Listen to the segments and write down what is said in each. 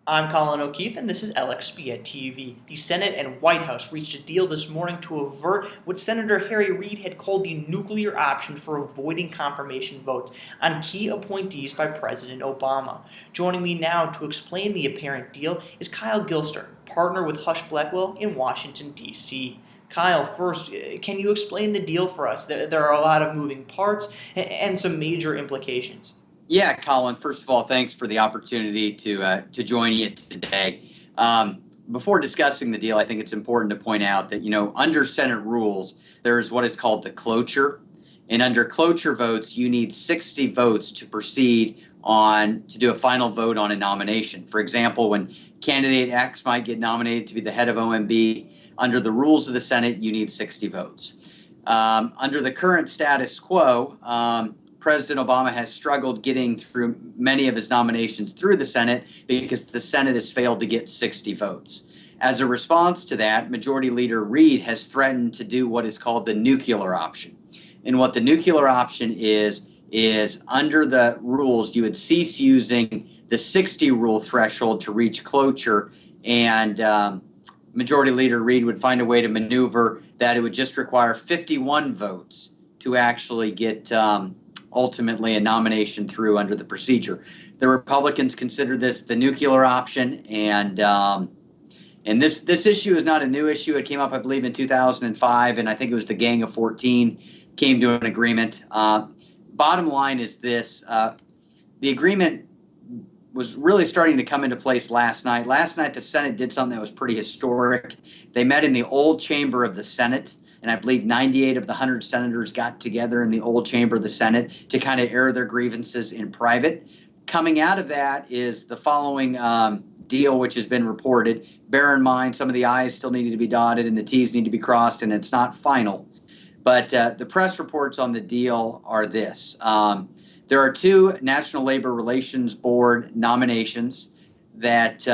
I'm Colin O'Keefe, and this is LXBN TV. The Senate and White House reached a deal this morning to avert what Senator Harry Reid had called the nuclear option for avoiding confirmation votes on key appointees by President Obama. Joining me now to explain the apparent deal is Kyle Gilster, partner with Husch Blackwell in Washington, D.C. Kyle, first, can you explain the deal for us? There are a lot of moving parts and some major implications. Yeah, Colin, first of all, thanks for the opportunity to join you today. Before discussing the deal, I think it's important to point out that, under Senate rules, there's what is called the cloture. And under cloture votes, you need 60 votes to proceed to do a final vote on a nomination. For example, when candidate X might get nominated to be the head of OMB, under the rules of the Senate, you need 60 votes. Under the current status quo, President Obama has struggled getting through many of his nominations through the Senate because the Senate has failed to get 60 votes. As a response to that, Majority Leader Reid has threatened to do what is called the nuclear option. And what the nuclear option is under the rules, you would cease using the 60 rule threshold to reach cloture, and Majority Leader Reid would find a way to maneuver that it would just require 51 votes to actually get ultimately a nomination through under the procedure. The Republicans consider this the nuclear option, and this issue is not a new issue. It came up, I believe, in 2005, and I think it was the Gang of 14 came to an agreement. Bottom line is this: the agreement was really starting to come into place last night. Last night, the Senate did something that was pretty historic. They met in the old chamber of the Senate. And I believe 98 of the 100 senators got together in the old chamber of the Senate to kind of air their grievances in private. Coming out of that is the following deal, which has been reported. Bear in mind, some of the I's still need to be dotted and the T's need to be crossed, and it's not final. But the press reports on the deal are this. There are two National Labor Relations Board nominations that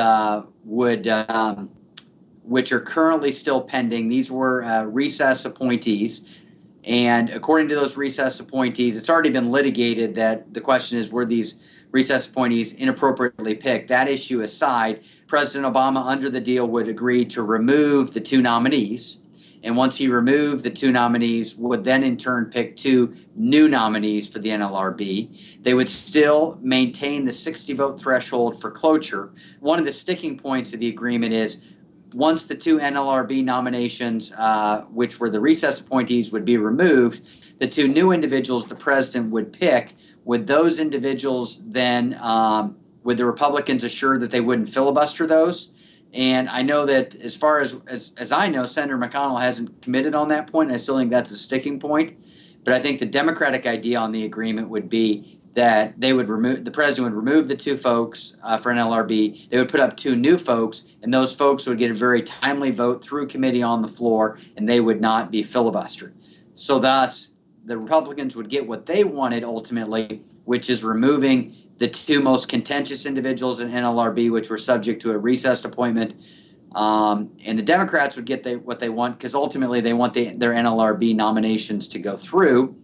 which are currently still pending. These were recess appointees. And according to those recess appointees, it's already been litigated that the question is, were these recess appointees inappropriately picked? That issue aside, President Obama, under the deal, would agree to remove the two nominees. And once he removed the two nominees, would then in turn pick two new nominees for the NLRB. They would still maintain the 60-vote threshold for cloture. One of the sticking points of the agreement is once the two NLRB nominations, which were the recess appointees, would be removed, the two new individuals the president would pick, would those individuals then, would the Republicans assure that they wouldn't filibuster those? And I know that as far as I know, Senator McConnell hasn't committed on that point. I still think that's a sticking point. But I think the Democratic idea on the agreement would be that the president would remove the two folks for NLRB. They would put up two new folks, and those folks would get a very timely vote through committee on the floor, and they would not be filibustered. So thus, the Republicans would get what they wanted ultimately, which is removing the two most contentious individuals in NLRB, which were subject to a recessed appointment. And the Democrats would get what they want, because ultimately they want their NLRB nominations to go through.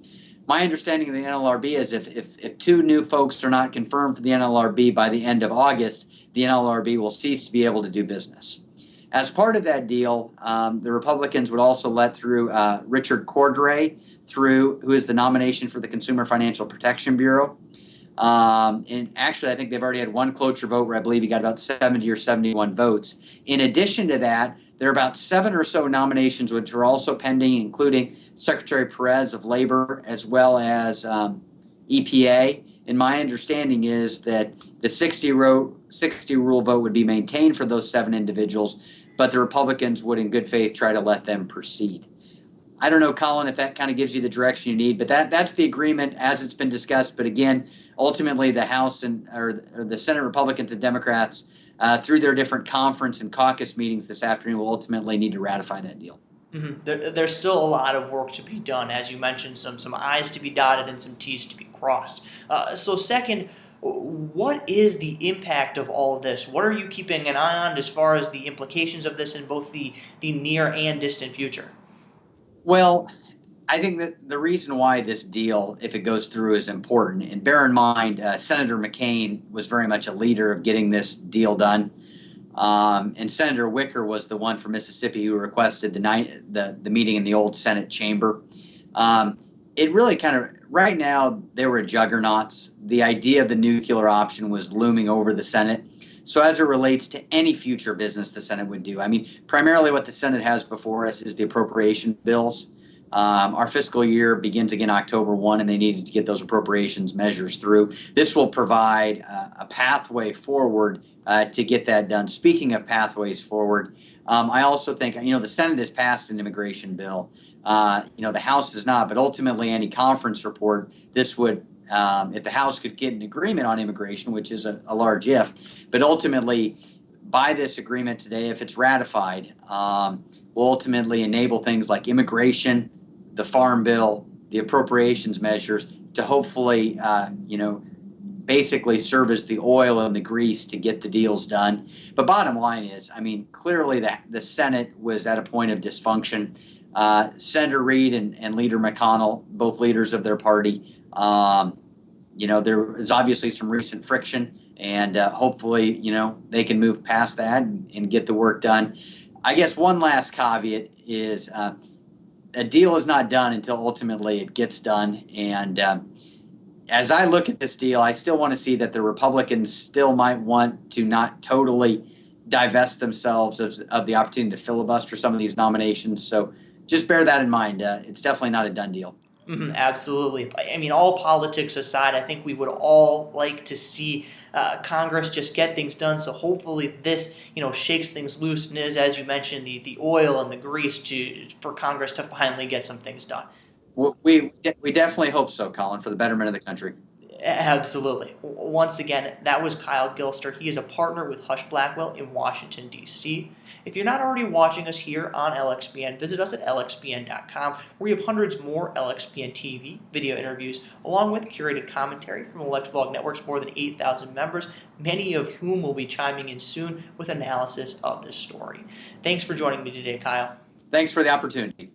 My understanding of the NLRB is if two new folks are not confirmed for the NLRB by the end of August, the NLRB will cease to be able to do business. As part of that deal, the Republicans would also let through Richard Cordray who is the nomination for the Consumer Financial Protection Bureau. And actually, I think they've already had one cloture vote where I believe he got about 70 or 71 votes. In addition to that, there are about 7 or so nominations which are also pending, including Secretary Perez of Labor as well as EPA. And my understanding is that the 60 rule vote would be maintained for those 7 individuals, but the Republicans would in good faith try to let them proceed. I don't know, Colin, if that kind of gives you the direction you need, but that's the agreement as it's been discussed. But again, ultimately the House or the Senate Republicans and Democrats through their different conference and caucus meetings this afternoon will ultimately need to ratify that deal. Mm-hmm. There's still a lot of work to be done. As you mentioned, some I's to be dotted and some T's to be crossed. So second, what is the impact of all of this? What are you keeping an eye on as far as the implications of this in both the near and distant future? Well, I think that the reason why this deal, if it goes through, is important. And bear in mind, Senator McCain was very much a leader of getting this deal done. And Senator Wicker was the one from Mississippi who requested the meeting in the old Senate chamber. It really kind of, right now, they were juggernauts. The idea of the nuclear option was looming over the Senate. So as it relates to any future business the Senate would do, I mean, primarily what the Senate has before us is the appropriation bills. Our fiscal year begins again October 1, and they needed to get those appropriations measures through. This will provide a pathway forward to get that done. Speaking of pathways forward, I also think, the Senate has passed an immigration bill. The House is not, but ultimately any conference report, this would, if the House could get an agreement on immigration, which is a large if, but ultimately by this agreement today, if it's ratified, will ultimately enable things like immigration, the Farm Bill, the appropriations measures to hopefully, basically serve as the oil and the grease to get the deals done. But bottom line is, clearly the Senate was at a point of dysfunction. Senator Reid and Leader McConnell, both leaders of their party, there is obviously some recent friction, and hopefully, they can move past that and get the work done. I guess one last caveat is a deal is not done until ultimately it gets done. And as I look at this deal, I still want to see that the Republicans still might want to not totally divest themselves of the opportunity to filibuster some of these nominations. So just bear that in mind. It's definitely not a done deal. Absolutely. All politics aside, I think we would all like to see Congress just get things done. So hopefully this, shakes things loose and is, as you mentioned, the oil and the grease for Congress to finally get some things done. We definitely hope so, Colin, for the betterment of the country. Absolutely. Once again, that was Kyle Gilster. He is a partner with Husch Blackwell in Washington, D.C. If you're not already watching us here on LXBN, visit us at LXBN.com, where we have hundreds more LXBN TV video interviews, along with curated commentary from the Lex Blog Network's more than 8,000 members, many of whom will be chiming in soon with analysis of this story. Thanks for joining me today, Kyle. Thanks for the opportunity.